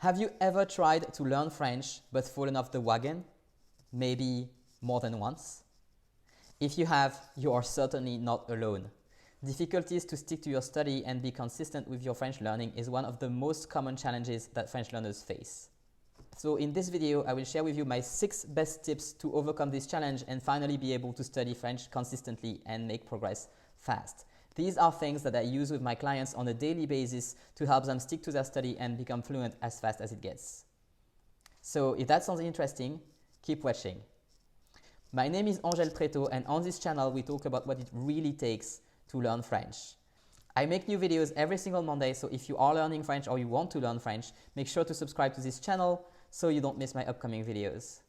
Have you ever tried to learn French but fallen off the wagon? Maybe more than once? If you have, you are certainly not alone. Difficulties to stick to your study and be consistent with your French learning is one of the most common challenges that French learners face. So in this video, I will share with you my 6 best tips to overcome this challenge and finally be able to study French consistently and make progress fast. These are things that I use with my clients on a daily basis to help them stick to their study and become fluent as fast as it gets. So if that sounds interesting, keep watching. My name is Angèle Tréteau, and on this channel we talk about what it really takes to learn French. I make new videos every single Monday, so if you are learning French or you want to learn French, make sure to subscribe to this channel so you don't miss my upcoming videos.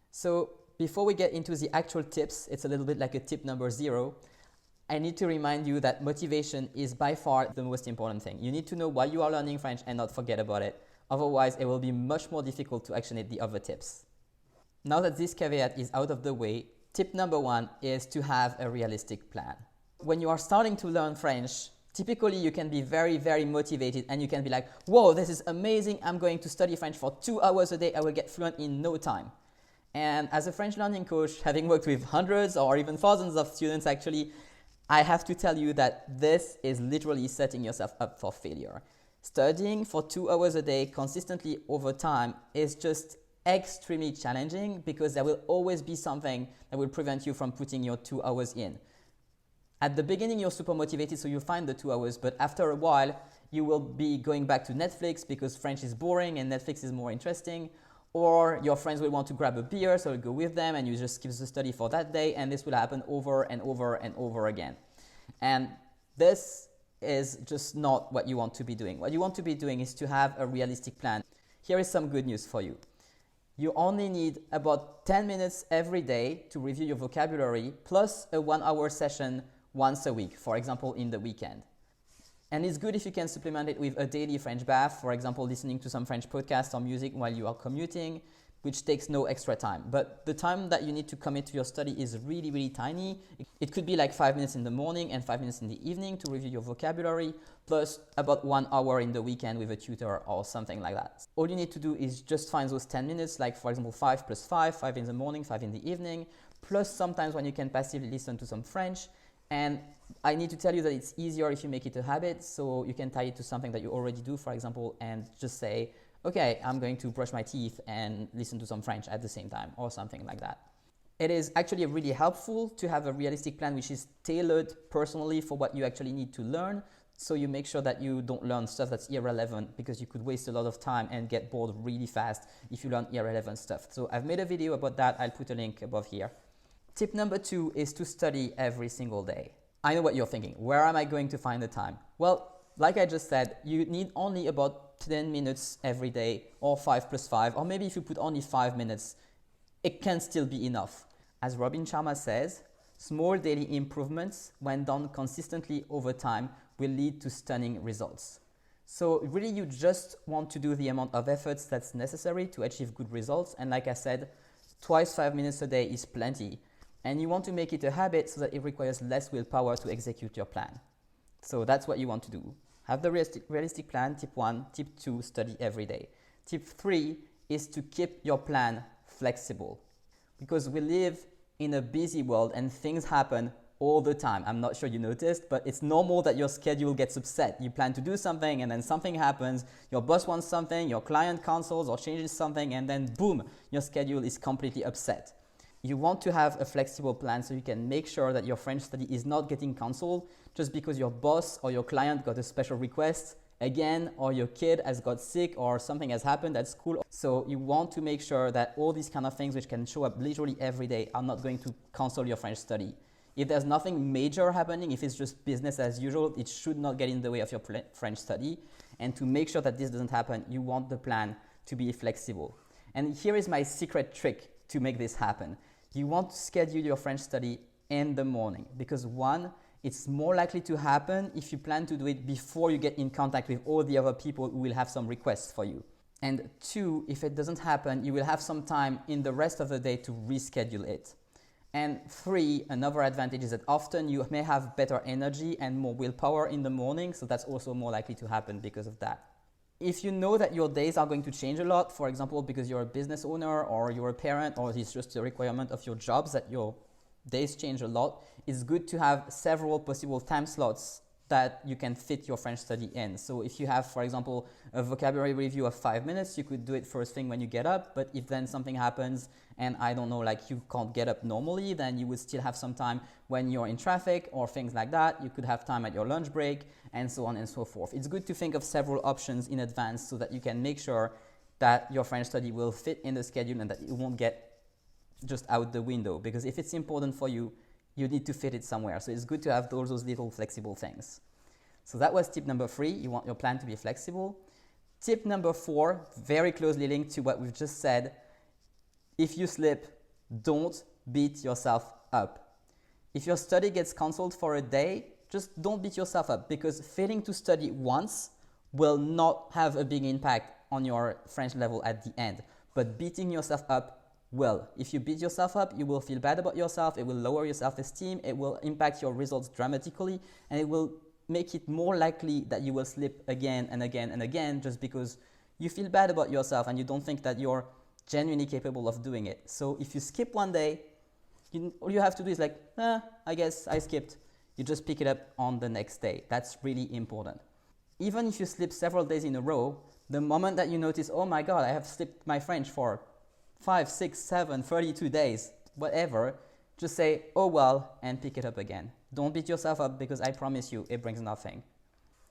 So before we get into the actual tips, it's a little bit like a tip number 0. I need to remind you that motivation is by far the most important thing. You need to know why you are learning French and not forget about it. Otherwise, it will be much more difficult to actionate the other tips. Now that this caveat is out of the way, tip number 1 is to have a realistic plan. When you are starting to learn French, typically you can be very, very motivated and you can be like, whoa, this is amazing. I'm going to study French for 2 hours a day. I will get fluent in no time. And as a French learning coach, having worked with hundreds or even thousands of students actually, I have to tell you that this is literally setting yourself up for failure. Studying for 2 hours a day consistently over time is just extremely challenging because there will always be something that will prevent you from putting your 2 hours in. At the beginning, you're super motivated, so you find the 2 hours, but after a while, you will be going back to Netflix because French is boring and Netflix is more interesting, or your friends will want to grab a beer, so you go with them and you just skip the study for that day, and this will happen over and over and over again. And this is just not what you want to be doing. What you want to be doing is to have a realistic plan. Here is some good news for you. You only need about 10 minutes every day to review your vocabulary, plus a 1-hour session once a week, for example, in the weekend. And it's good if you can supplement it with a daily French bath, for example, listening to some French podcasts or music while you are commuting, which takes no extra time. But the time that you need to commit to your study is really, really tiny. It could be like 5 minutes in the morning and 5 minutes in the evening to review your vocabulary, plus about 1 hour in the weekend with a tutor or something like that. All you need to do is just find those 10 minutes, like for example 5 plus 5, 5 in the morning, 5 in the evening, plus sometimes when you can passively listen to some French. And I need to tell you that it's easier if you make it a habit, so you can tie it to something that you already do, for example, and just say, okay, I'm going to brush my teeth and listen to some French at the same time, or something like that. It is actually really helpful to have a realistic plan which is tailored personally for what you actually need to learn, so you make sure that you don't learn stuff that's irrelevant, because you could waste a lot of time and get bored really fast if you learn irrelevant stuff. So I've made a video about that. I'll put a link above here. Tip number 2 is to study every single day. I know what you're thinking. Where am I going to find the time? Well, like I just said, you need only about 10 minutes every day, or 5 plus 5, or maybe if you put only 5 minutes, it can still be enough. As Robin Sharma says, small daily improvements, when done consistently over time, will lead to stunning results. So really you just want to do the amount of efforts that's necessary to achieve good results. And like I said, twice 5 minutes a day is plenty. And you want to make it a habit so that it requires less willpower to execute your plan. So that's what you want to do. Have the realistic plan, tip 1. Tip 2, study every day. Tip 3 is to keep your plan flexible. Because we live in a busy world and things happen all the time. I'm not sure you noticed, but it's normal that your schedule gets upset. You plan to do something and then something happens. Your boss wants something, your client cancels or changes something, and then boom, your schedule is completely upset. You want to have a flexible plan so you can make sure that your French study is not getting cancelled just because your boss or your client got a special request again, or your kid has got sick or something has happened at school. So you want to make sure that all these kind of things which can show up literally every day are not going to cancel your French study. If there's nothing major happening, if it's just business as usual, it should not get in the way of your French study. And to make sure that this doesn't happen, you want the plan to be flexible. And here is my secret trick to make this happen. You want to schedule your French study in the morning because 1, it's more likely to happen if you plan to do it before you get in contact with all the other people who will have some requests for you. And 2, if it doesn't happen, you will have some time in the rest of the day to reschedule it. And 3, another advantage is that often you may have better energy and more willpower in the morning, so that's also more likely to happen because of that. if you know that your days are going to change a lot, for example, because you're a business owner or you're a parent or it's just a requirement of your jobs that your days change a lot, it's good to have several possible time slots that you can fit your French study in. So if you have, for example, a vocabulary review of 5 minutes, you could do it first thing when you get up. But if then something happens and I don't know, like you can't get up normally, then you would still have some time when you're in traffic or things like that. You could have time at your lunch break and so on and so forth. It's good to think of several options in advance so that you can make sure that your French study will fit in the schedule and that it won't get just out the window. Because if it's important for you, you need to fit it somewhere. So it's good to have those little flexible things. So that was tip number 3. You want your plan to be flexible. Tip number 4, very closely linked to what we've just said. If you slip, don't beat yourself up. If your study gets cancelled for a day, just don't beat yourself up, because failing to study once will not have a big impact on your French level at the end. But beating yourself up will. If you beat yourself up, you will feel bad about yourself, it will lower your self-esteem, it will impact your results dramatically, and it will make it more likely that you will slip again and again and again just because you feel bad about yourself and you don't think that you're genuinely capable of doing it. So if you skip one day, all you have to do is like, I guess I skipped. You just pick it up on the next day. That's really important. Even if you slip several days in a row, the moment that you notice, oh my God, I have slipped my French for 5, 6, 7, 32 days, whatever, just say, oh well, and pick it up again. Don't beat yourself up, because I promise you, it brings nothing.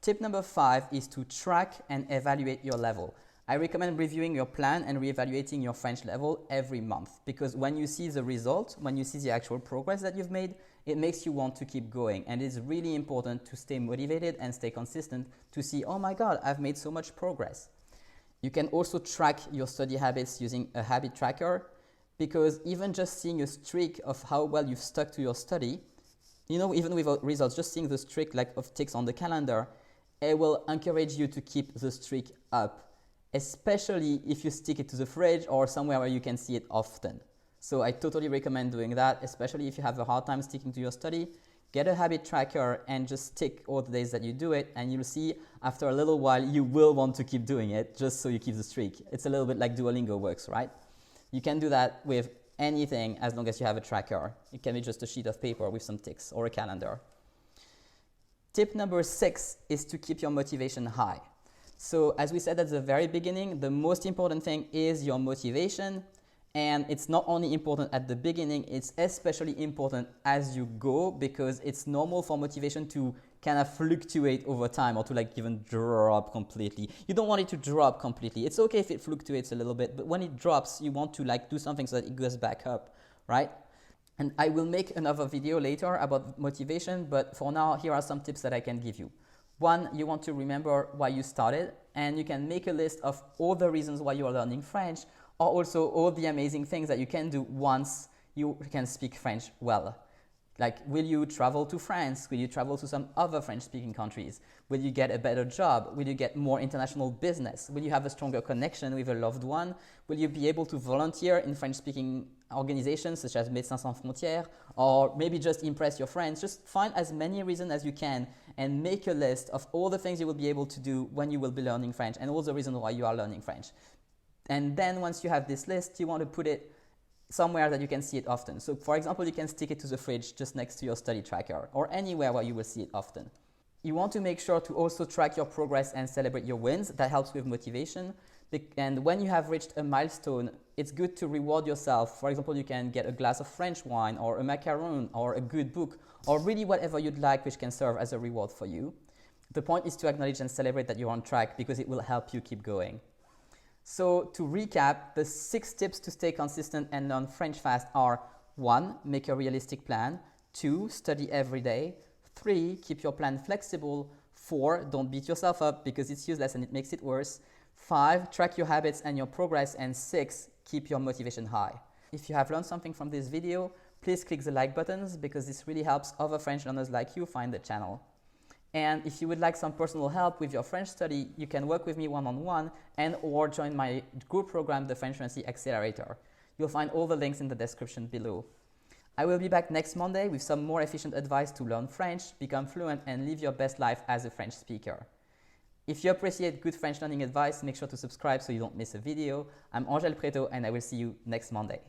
Tip number 5 is to track and evaluate your level. I recommend reviewing your plan and reevaluating your French level every month, because when you see the result, when you see the actual progress that you've made, it makes you want to keep going. And it's really important to stay motivated and stay consistent to see, oh my God, I've made so much progress. You can also track your study habits using a habit tracker, because even just seeing a streak of how well you've stuck to your study, even without results, just seeing the streak like of ticks on the calendar, it will encourage you to keep the streak up, especially if you stick it to the fridge or somewhere where you can see it often. So I totally recommend doing that, especially if you have a hard time sticking to your study. Get a habit tracker and just tick all the days that you do it, and you'll see after a little while you will want to keep doing it just so you keep the streak. It's a little bit like Duolingo works, right? You can do that with anything as long as you have a tracker. It can be just a sheet of paper with some ticks or a calendar. Tip number 6 is to keep your motivation high. So as we said at the very beginning, the most important thing is your motivation. And it's not only important at the beginning, it's especially important as you go, because it's normal for motivation to kind of fluctuate over time, or to like even drop completely. You don't want it to drop completely. It's okay if it fluctuates a little bit, but when it drops, you want to like do something so that it goes back up, right? And I will make another video later about motivation, but for now, here are some tips that I can give you. 1, you want to remember why you started, and you can make a list of all the reasons why you are learning French, or also all the amazing things that you can do once you can speak French well. Like, will you travel to France? Will you travel to some other French-speaking countries? Will you get a better job? Will you get more international business? Will you have a stronger connection with a loved one? Will you be able to volunteer in French-speaking organizations such as Médecins Sans Frontières, or maybe just impress your friends? Just find as many reasons as you can and make a list of all the things you will be able to do when you will be learning French, and all the reasons why you are learning French. And then once you have this list, you want to put it somewhere that you can see it often. So for example, you can stick it to the fridge just next to your study tracker, or anywhere where you will see it often. You want to make sure to also track your progress and celebrate your wins. That helps with motivation. And when you have reached a milestone, it's good to reward yourself. For example, you can get a glass of French wine, or a macaron, or a good book, or really whatever you'd like, which can serve as a reward for you. The point is to acknowledge and celebrate that you're on track, because it will help you keep going. So to recap, the 6 tips to stay consistent and learn French fast are: 1, make a realistic plan; 2, study every day; 3, keep your plan flexible; 4, don't beat yourself up because it's useless and it makes it worse; 5, track your habits and your progress; and 6, keep your motivation high. If you have learned something from this video, please click the like buttons, because this really helps other French learners like you find the channel. And if you would like some personal help with your French study, you can work with me one-on-one and/or join my group program, the French Fluency Accelerator. You'll find all the links in the description below. I will be back next Monday with some more efficient advice to learn French, become fluent, and live your best life as a French speaker. If you appreciate good French learning advice, make sure to subscribe so you don't miss a video. I'm Angèle Preto and I will see you next Monday.